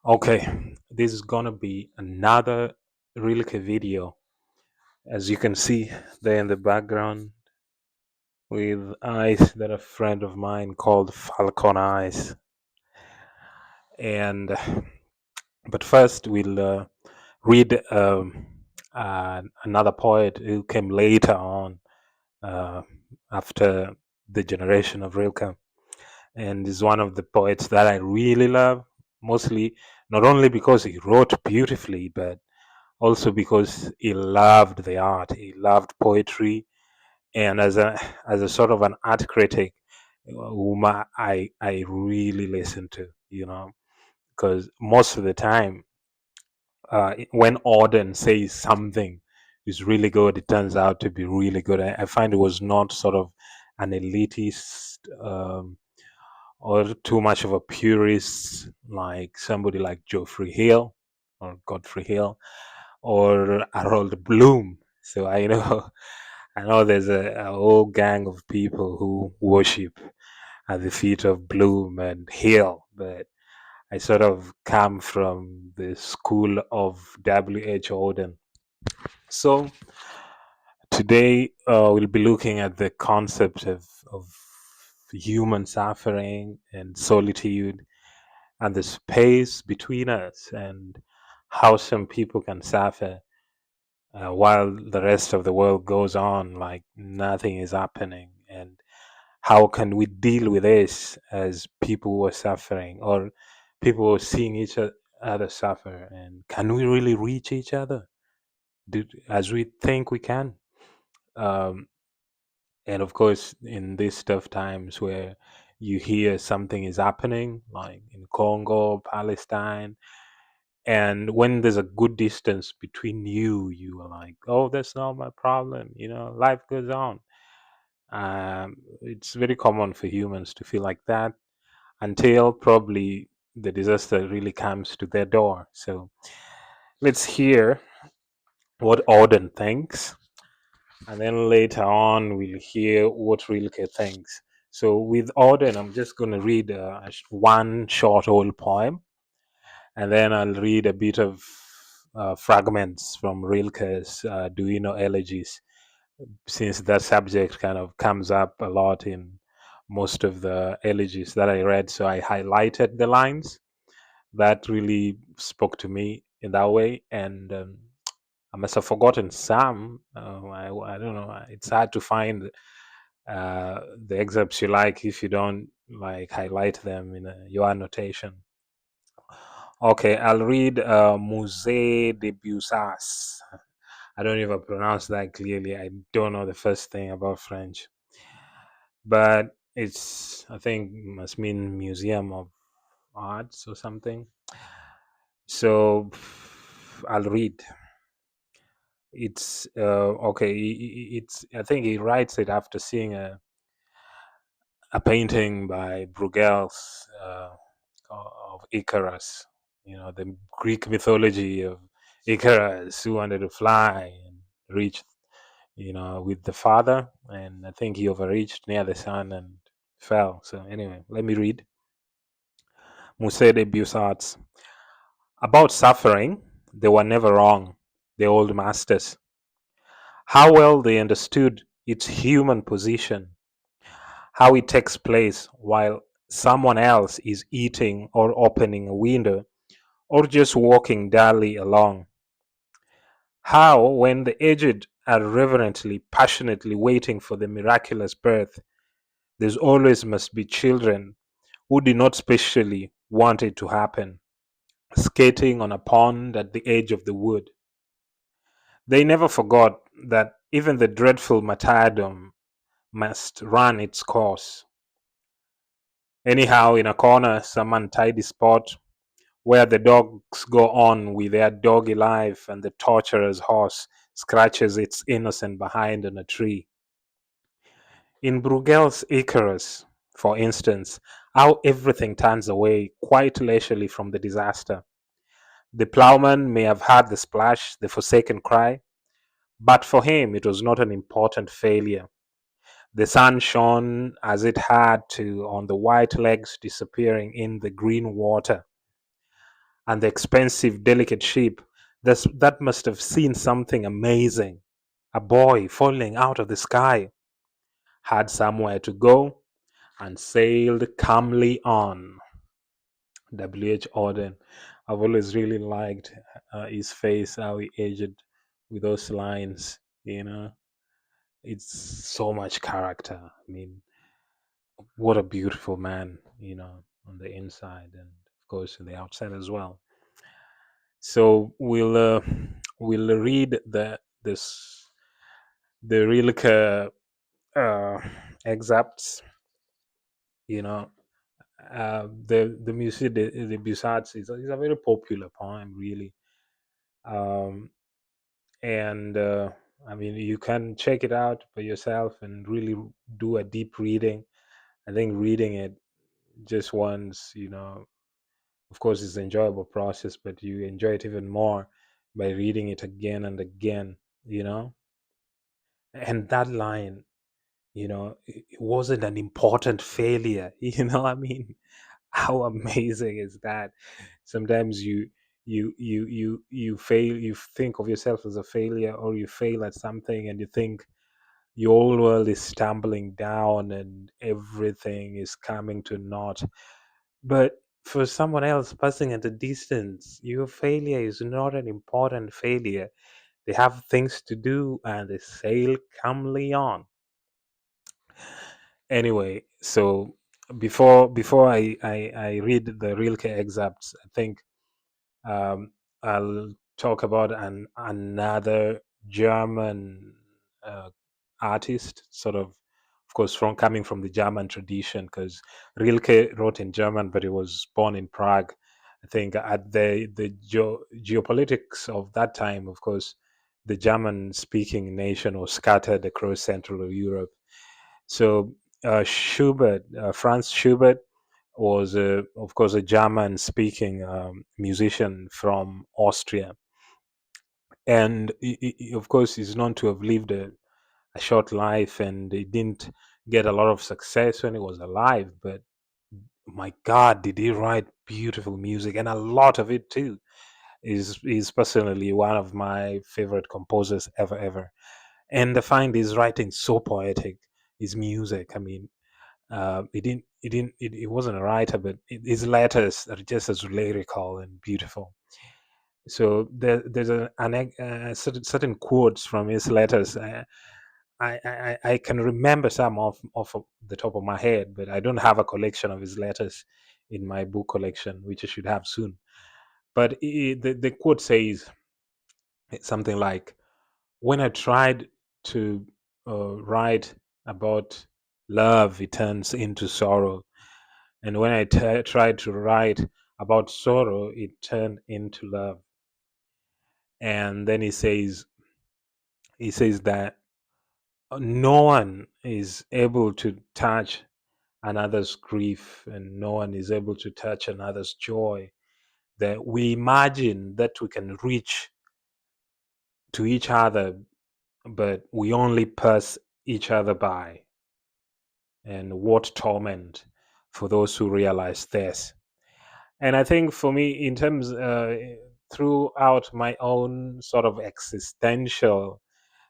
Okay, this is gonna be another RILKE video. As you can see there in the background, with eyes that a friend of mine called Falcon eyes. And but first, we'll read another poet who came later on uh, after the generation of Rilke, and is one of the poets that I really love. Mostly, not only because he wrote beautifully, but also because he loved the art, he loved poetry, and as a sort of an art critic, whom I really listen to, because most of the time, when Auden says something is really good, it turns out to be really good. I find it was not sort of an elitist, or too much of a purist, like somebody like Geoffrey Hill or Godfrey Hill or Harold Bloom. So I know I know there's a whole gang of people who worship at the feet of Bloom and Hill, but I sort of come from the school of W.H. Auden. So today we'll be looking at the concept of human suffering and solitude and the space between us, and how some people can suffer while the rest of the world goes on like nothing is happening. And how can we deal with this as people who are suffering, or people who are seeing other suffer, and can we really reach each other as we think we can? um, and of course, in these tough times where you hear something is happening like in Congo, Palestine, and when there's a good distance between you, you are like, oh, that's not my problem, life goes on. It's very common for humans to feel like that until probably the disaster really comes to their door. So let's hear what Auden thinks, and then later on we'll hear what Rilke thinks. So with Auden, I'm just going to read one short old poem, and then I'll read a bit of fragments from Rilke's Do You Know Elegies, since that subject kind of comes up a lot in most of the elegies that I read. So I highlighted the lines that really spoke to me in that way. And I must have forgotten some. I don't know. It's hard to find the excerpts you like if you don't like highlight them in your annotation. Okay, I'll read Musée de Bussas. I don't even pronounce that clearly. I don't know the first thing about French, but I think, must mean Museum of Arts or something. So I'll read. It's okay. It's I think he writes it after seeing a painting by Bruegel's of Icarus. The Greek mythology of Icarus who wanted to fly and reach, with the father, and I think he overreached near the sun and fell. So anyway, let me read. Musée de Beaux-Arts. About suffering, they were never wrong, the old masters. How well they understood its human position, how it takes place while someone else is eating or opening a window or just walking dully along. How, when the aged are reverently, passionately waiting for the miraculous birth, there's always must be children who did not specially want it to happen, skating on a pond at the edge of the wood. They never forgot that even the dreadful martyrdom must run its course. Anyhow, in a corner, some untidy spot where the dogs go on with their doggy life and the torturer's horse scratches its innocent behind on a tree. In Bruegel's Icarus, for instance, how everything turns away quite leisurely from the disaster. The plowman may have heard the splash, the forsaken cry, but for him it was not an important failure. The sun shone as it had to on the white legs disappearing in the green water. and the expensive, delicate ship. That must have seen something amazing. A boy falling out of the sky, had somewhere to go, and sailed calmly on. W.H. Auden. I've always really liked his face, how he aged with those lines. You know, it's so much character. I mean, what a beautiful man, on the inside and of course on the outside as well. So we'll read the Rilke uh, excerpts. You know, the music the Busats is a very popular poem, really. Um, and I mean, you can check it out by yourself and really do a deep reading. I think reading it just once, of course, it's an enjoyable process, but you enjoy it even more by reading it again and again, you know. And that line, it wasn't an important failure. I mean, how amazing is that? Sometimes you fail, you think of yourself as a failure, or you fail at something, and you think your whole world is tumbling down and everything is coming to naught. But for someone else passing at a distance, your failure is not an important failure. They have things to do and they sail calmly on. Anyway, so before I read the Rilke excerpts, I think I'll talk about another German uh, artist, sort of course, from coming from the German tradition, because Rilke wrote in German, but he was born in Prague. I think at the geopolitics of that time, of course, the German-speaking nation was scattered across Central Europe. So Franz Schubert was, of course, a German-speaking musician from Austria, and of course, he's known to have lived a short life, and he didn't get a lot of success when he was alive. But my God, did he write beautiful music, and a lot of it too. Is personally one of my favorite composers ever. And I find his writing so poetic. His music, I mean, he wasn't a writer, but his letters are just as lyrical and beautiful. So there's certain quotes from his letters. I can remember some off of the top of my head, but I don't have a collection of his letters in my book collection, which I should have soon. But the quote says something like, "When I tried to write about love, it turns into sorrow. And when I tried to write about sorrow, it turned into love." And then he says that no one is able to touch another's grief, and no one is able to touch another's joy. That we imagine that we can reach to each other, but we only pass each other by. And what torment for those who realize this. And I think for me, in terms throughout my own sort of existential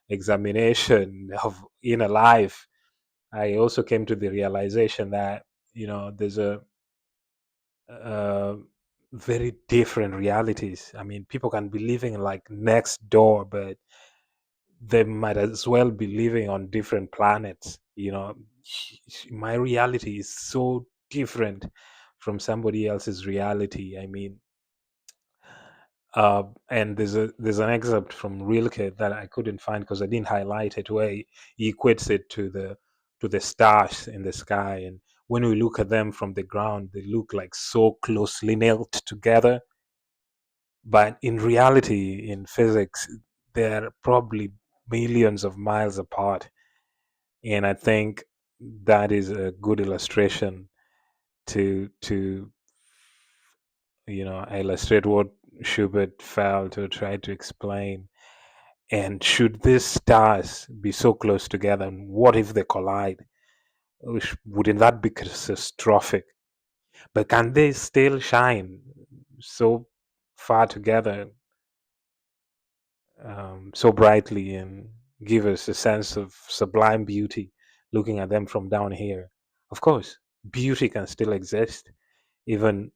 examination of inner life, I also came to the realization that there's a very different realities. I mean, people can be living like next door, but they might as well be living on different planets. My reality is so different from somebody else's reality. I mean, and there's an excerpt from Rilke that I couldn't find because I didn't highlight it, where he equates it to the stars in the sky, and when we look at them from the ground, they look like so closely nailed together, but in reality, in physics, they're probably millions of miles apart. And I think that is a good illustration to illustrate what Schubert felt or tried to explain. And should these stars be so close together, and what if they collide? Wouldn't that be catastrophic? But can they still shine so? far together so brightly and give us a sense of sublime beauty looking at them from down here. Of course, beauty can still exist even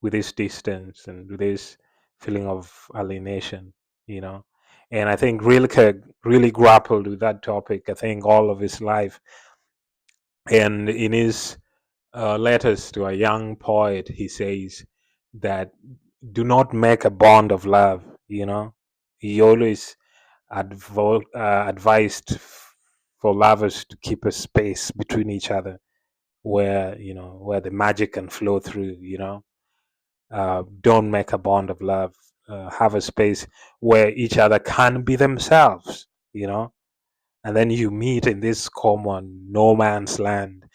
with this distance and with this feeling of alienation, you know. And I think Rilke really grappled with that topic, I think, all of his life. And in his letters to a young poet, he says that do not make a bond of love, you know. He always advised for lovers to keep a space between each other where, where the magic can flow through, don't make a bond of love. Have a space where each other can be themselves, you know, and then you meet in this common no man's land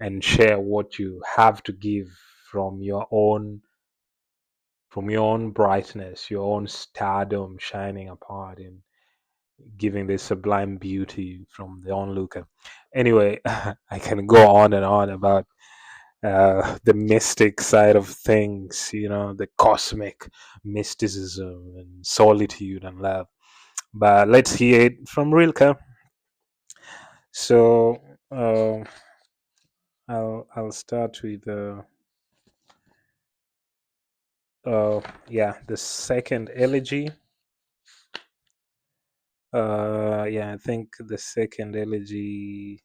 and share what you have to give from your own from your own brightness, your own stardom shining apart and giving this sublime beauty from the onlooker. Anyway, I can go on and on about the mystic side of things, the cosmic mysticism and solitude and love. But let's hear it from Rilke. So I'll start with the second elegy. I think the second elegy.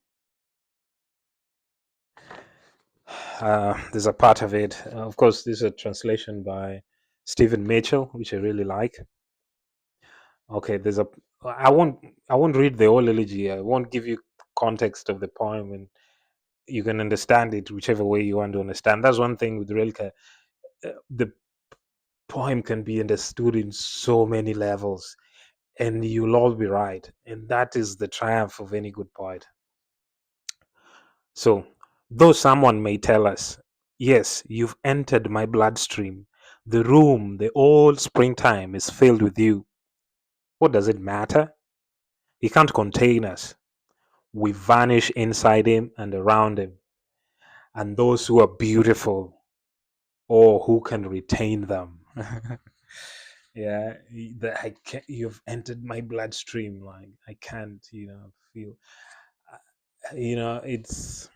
There's a part of it. Of course, this is a translation by Stephen Mitchell, which I really like. Okay, I won't. I won't read the whole elegy. I won't give you context of the poem, and you can understand it whichever way you want to understand. That's one thing with Rilke. The poem can be understood in so many levels, and you'll all be right. And that is the triumph of any good poet. So, though someone may tell us, yes, you've entered my bloodstream, the room, the old springtime is filled with you. What does it matter? He can't contain us. We vanish inside him and around him. And those who are beautiful, or who can retain them. Yeah, I can't, you've entered my bloodstream. Like, I can't, feel. It's,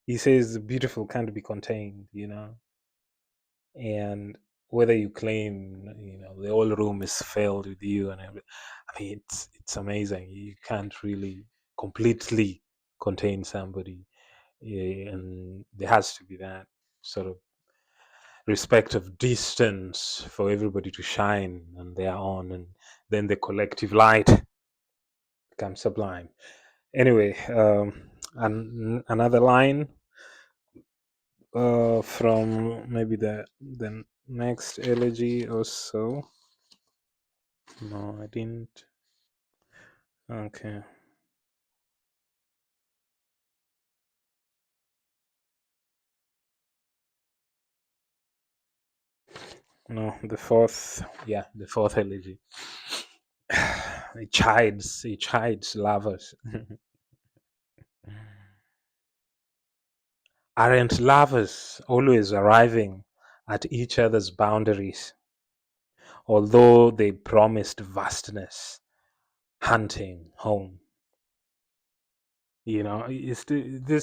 he says, the beautiful can't be contained, and whether you claim the whole room is filled with you and everything, I mean it's amazing. You can't really completely contain somebody. And there has to be that sort of respect of distance for everybody to shine on their own, and then the collective light becomes sublime. Anyway, another line from maybe the next elegy or so. No, I didn't. Okay. No, the fourth. Yeah, the fourth elegy. It chides lovers. Aren't lovers always arriving at each other's boundaries, although they promised vastness, hunting home? This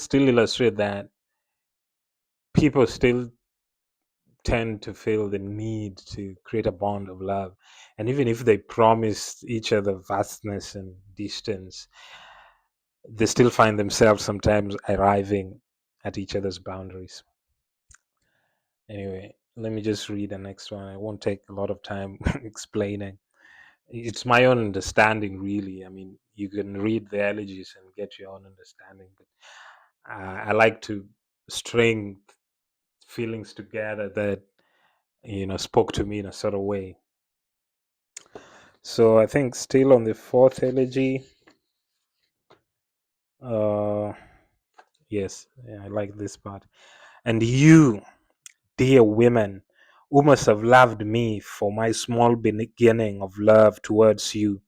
still illustrates that people still tend to feel the need to create a bond of love. And even if they promise each other vastness and distance, they still find themselves sometimes arriving at each other's boundaries. Anyway, let me just read the next one. I won't take a lot of time explaining. It's my own understanding, really. I mean, you can read the elegies and get your own understanding, but I like to string feelings together that spoke to me in a sort of way. So I think still on the fourth elegy. Uh, yes, yeah, I like this part. And you, dear women, who must have loved me for my small beginning of love towards you,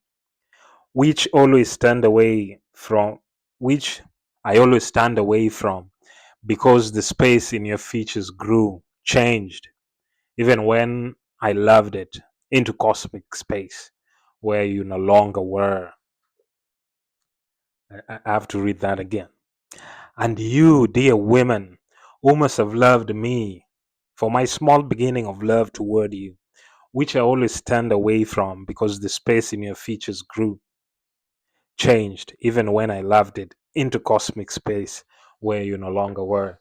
which always stand away from, which I always stand away from, because the space in your features grew, changed. even when I loved it, into cosmic space where you no longer were. I have to read that again. And you, dear women, who must have loved me for my small beginning of love toward you, which I always turned away from because the space in your features grew, changed, even when I loved it, into cosmic space where you no longer were.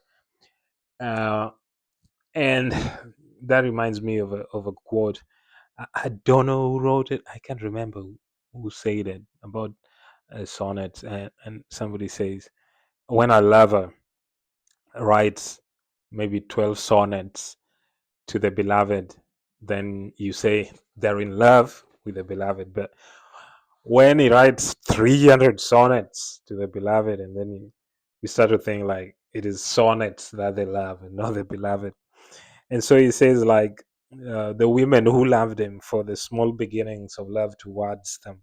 Uh, and that reminds me of a quote. I don't know who wrote it. I can't remember who said it about a sonnet. And somebody says, when our lover writes maybe 12 sonnets to the beloved, then you say they're in love with the beloved. But when he writes 300 sonnets to the beloved, and then you start to think like it is sonnets that they love and not the beloved. And so he says, like, the women who loved him for the small beginnings of love towards them,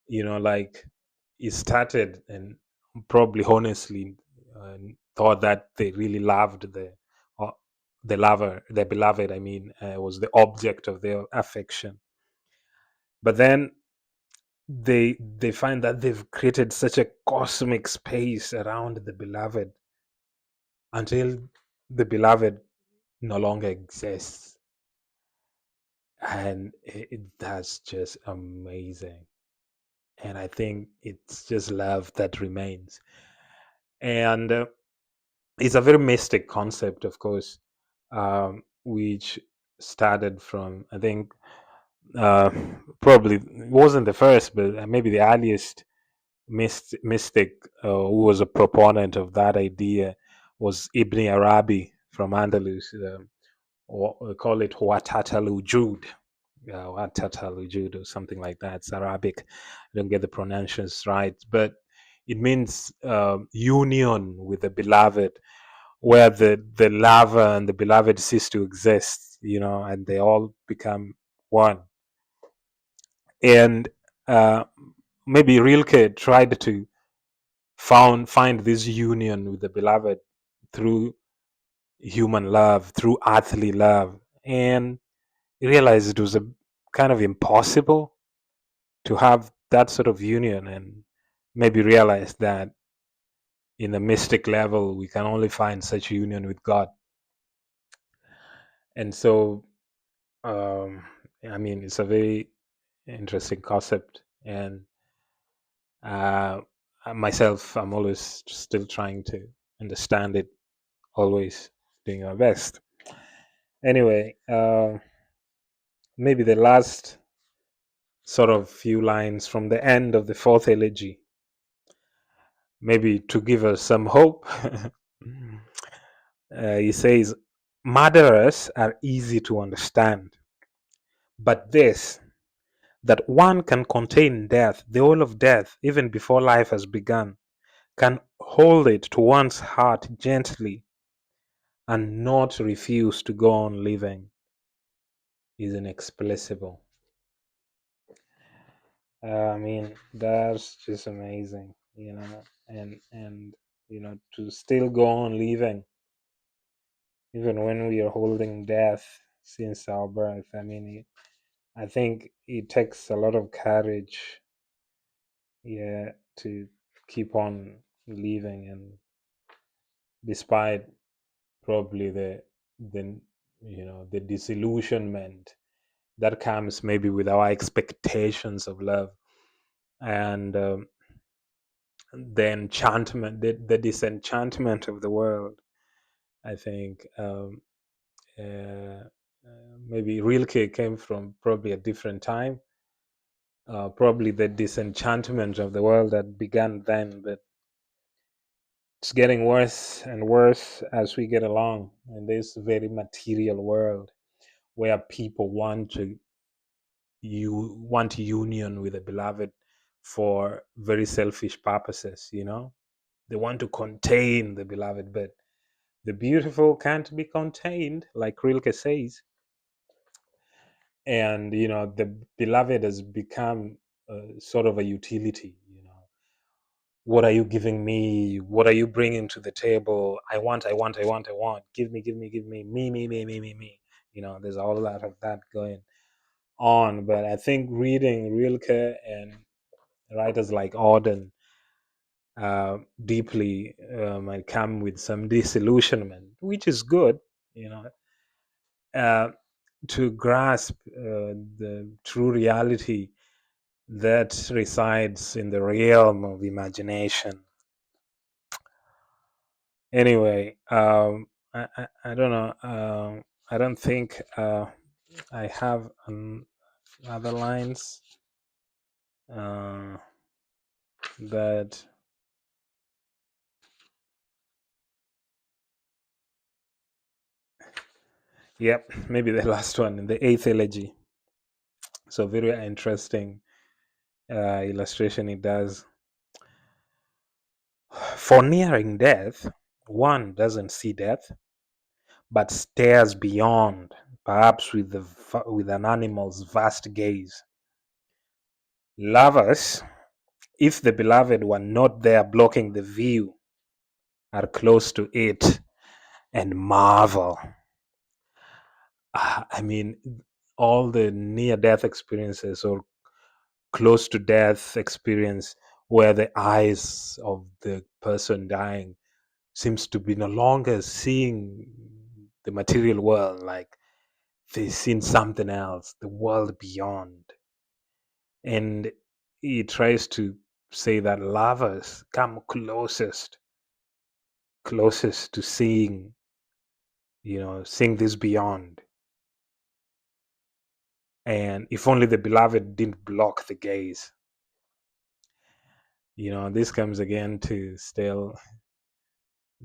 like he started and probably honestly thought that they really loved uh, the beloved, I mean, was the object of their affection. But then they find that they've created such a cosmic space around the beloved until the beloved no longer exists. And that's just amazing. And I think it's just love that remains. And it's a very mystic concept, of course, which started from, I think, uh, probably it wasn't the first, but maybe the earliest mystic who was a proponent of that idea was Ibn Arabi from Andalus, or we call it Huatatalu Jud. Huatatalu Jud, or something like that. It's Arabic. I don't get the pronunciations right, but it means union with the beloved, where the lover and the beloved cease to exist, and they all become one. And maybe Rilke tried to find this union with the beloved through human love, through earthly love, and he realized it was a kind of impossible to have that sort of union, and maybe realized that in the mystic level we can only find such union with God. And so, um, I mean, it's a very interesting concept, and uh, myself, I'm always still trying to understand it, always doing my best. Anyway, maybe the last sort of few lines from the end of the fourth elegy, maybe to give us some hope. He says, murderers are easy to understand, but this, that one can contain death, the whole of death, even before life has begun, can hold it to one's heart gently and not refuse to go on living, is inexplicable. I mean, that's just amazing, and to still go on living even when we are holding death since our birth. I mean, I think it takes a lot of courage, yeah, to keep on living, and despite probably the disillusionment that comes maybe with our expectations of love, and the enchantment, the disenchantment of the world. I think maybe Rilke came from probably a different time, probably the disenchantment of the world that began then, but it's getting worse and worse as we get along in this very material world where people want union with a beloved for very selfish purposes. They want to contain the beloved, but the beautiful can't be contained, like Rilke says. And the beloved has become sort of a utility. What are you giving me? What are you bringing to the table? I want, I want, I want, I want. Give me, give me, give me, me, me, me, me, me, me. There's all lot of that going on. But I think reading Rilke and writers like Auden deeply might come with some disillusionment, which is good, you know, uh, to grasp the true reality that resides in the realm of imagination. Anyway, I don't know. I don't think I have other lines uh, that. Yep, maybe the last one in the eighth elegy. So very interesting illustration it does. For nearing death, one doesn't see death, but stares beyond, perhaps with an animal's vast gaze. Lovers, if the beloved were not there blocking the view, are close to it and marvel. I mean, all the near death experiences or close to death experience where the eyes of the person dying seems to be no longer seeing the material world, like they've seen something else, the world beyond. And he tries to say that lovers come closest to seeing, seeing this beyond. And if only the beloved didn't block the gaze. This comes again to still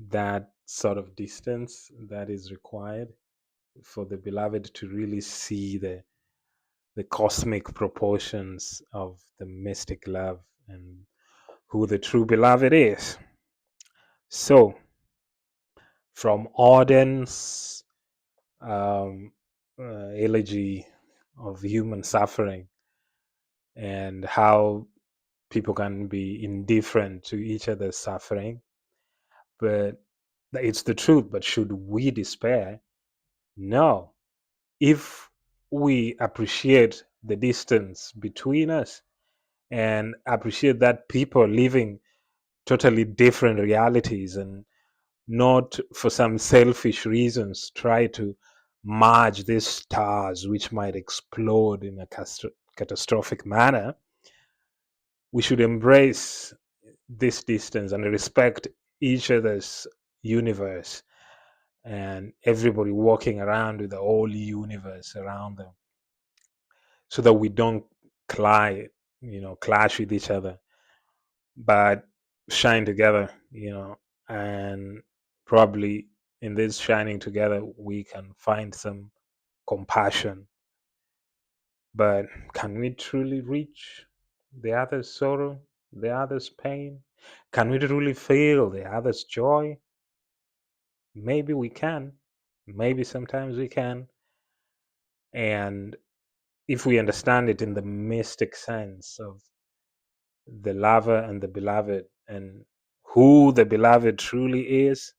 that sort of distance that is required for the beloved to really see the cosmic proportions of the mystic love and who the true beloved is. So, from Auden's elegy of human suffering and how people can be indifferent to each other's suffering, but it's the truth. But should we despair? No. If we appreciate the distance between us and appreciate that people are living totally different realities and not for some selfish reasons try to merge these stars which might explode in a catastrophic manner, we should embrace this distance and respect each other's universe and everybody walking around with the whole universe around them so that we don't clash with each other, but shine together, and probably in this shining together, we can find some compassion. But can we truly reach the other's sorrow, the other's pain? Can we truly feel the other's joy? Maybe we can. Maybe sometimes we can. And if we understand it in the mystic sense of the lover and the beloved and who the beloved truly is,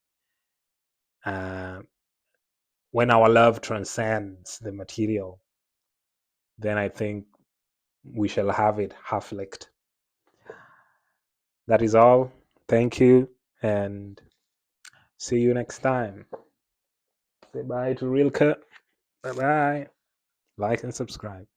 uh, when our love transcends the material, then I think we shall have it half licked. That is all. Thank you and see you next time. Say bye to Rilke. Bye bye. Like and subscribe.